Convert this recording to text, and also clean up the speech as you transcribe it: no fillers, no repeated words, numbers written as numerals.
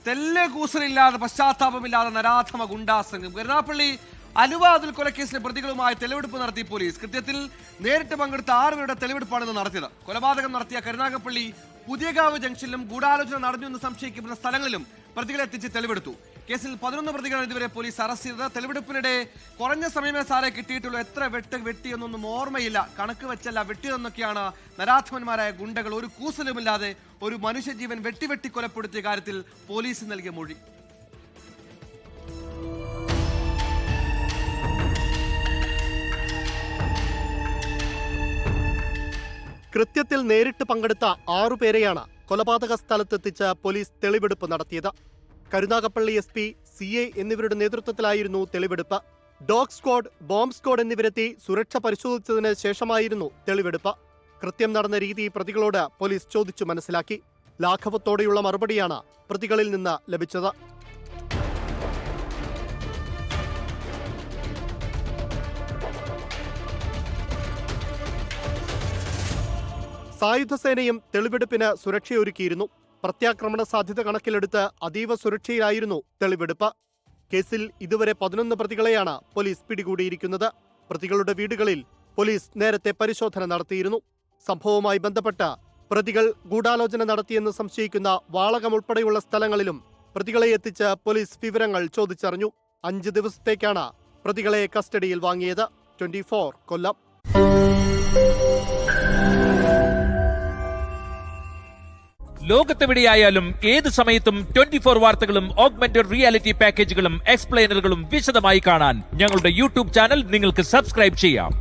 തെല്ല് കൂസലില്ലാതെ പശ്ചാത്താപമില്ലാതെ നരാധമ ഗുണ്ടാസംഘം. കരുനാഗപ്പള്ളി അലുവ അതിൽ കൊലക്കേസിലെ പ്രതികളുമായി തെളിവെടുപ്പ് നടത്തി പോലീസ്. കൃത്യത്തിൽ നേരിട്ട് പങ്കെടുത്ത 6 പേരുടെ തെളിവെടുപ്പാണ് നടത്തിയത്. കൊലപാതകം നടത്തിയ കരുനാഗപ്പള്ളി പുതിയകാവ് ജംഗ്ഷനിലും ഗൂഢാലോചന നടന്നുവെന്ന് സംശയിക്കുന്ന സ്ഥലങ്ങളിലും പ്രതികളെ എത്തിച്ച് തെളിവെടുത്തു. കേസിൽ 11 പ്രതികളാണ് ഇതുവരെ പോലീസ് അറസ്റ്റ് ചെയ്തത്. തെളിവെടുപ്പിനിടെ കുറഞ്ഞ സമയമേ സാറെ കിട്ടിയിട്ടുള്ളൂ. എത്ര വെട്ടിയെന്നൊന്നും ഓർമ്മയില്ല, കണക്ക് വെച്ചല്ല വെട്ടിയതെന്നൊക്കെയാണ് നരാധമന്മാരായ ഗുണ്ടകൾ ഒരു കൂസലുമില്ലാതെ ഒരു മനുഷ്യജീവൻ വെട്ടി കൊലപ്പെടുത്തിയ കാര്യത്തിൽ പോലീസ് നൽകിയ മൊഴി. കൃത്യത്തിൽ നേരിട്ട് പങ്കെടുത്ത 6 പേരെയാണ് കൊലപാതക സ്ഥലത്തെത്തിച്ച് പോലീസ് തെളിവെടുപ്പ് നടത്തിയത്. കരുനാഗപ്പള്ളി SP, CI എന്നിവരുടെ നേതൃത്വത്തിലായിരുന്നു തെളിവെടുപ്പ്. ഡോഗ് സ്ക്വാഡ്, ബോംബ് സ്ക്വാഡ് എന്നിവരെത്തി സുരക്ഷ പരിശോധിച്ചതിന് ശേഷമായിരുന്നു തെളിവെടുപ്പ്. കൃത്യം നടന്ന രീതി പ്രതികളോട് പോലീസ് ചോദിച്ചു മനസ്സിലാക്കി. ലാഘവത്തോടെയുള്ള മറുപടിയാണ് പ്രതികളിൽ നിന്ന് ലഭിച്ചത്. സായുധസേനയും തെളിവെടുപ്പിന് സുരക്ഷയൊരുക്കിയിരുന്നു. പ്രത്യാക്രമണ സാധ്യത കണക്കിലെടുത്ത് അതീവ സുരക്ഷയിലായിരുന്നു തെളിവെടുപ്പ്. കേസിൽ ഇതുവരെ 11 പ്രതികളെയാണ് പോലീസ് പിടികൂടിയിരിക്കുന്നത്. പ്രതികളുടെ വീടുകളിൽ പോലീസ് നേരത്തെ പരിശോധന നടത്തിയിരുന്നു. സംഭവവുമായി ബന്ധപ്പെട്ട് പ്രതികൾ ഗൂഢാലോചന നടത്തിയെന്ന് സംശയിക്കുന്ന വാളകം ഉൾപ്പെടെയുള്ള സ്ഥലങ്ങളിലും പ്രതികളെ എത്തിച്ച് പോലീസ് വിവരങ്ങൾ ചോദിച്ചറിഞ്ഞു. 5 ദിവസത്തേക്കാണ് പ്രതികളെ കസ്റ്റഡിയിൽ വാങ്ങിയത്. 24 കൊല്ലം. ലോകത്തെവിടെയായാലും ഏത് സമയത്തും 24 വാർത്തകളും ഓഗ്മെന്റഡ് റിയാലിറ്റി പാക്കേജുകളും എക്സ്പ്ലെയിനറുകളും വിശദമായി കാണാൻ ഞങ്ങളുടെ യൂട്യൂബ് ചാനൽ നിങ്ങൾക്ക് സബ്സ്ക്രൈബ് ചെയ്യാം.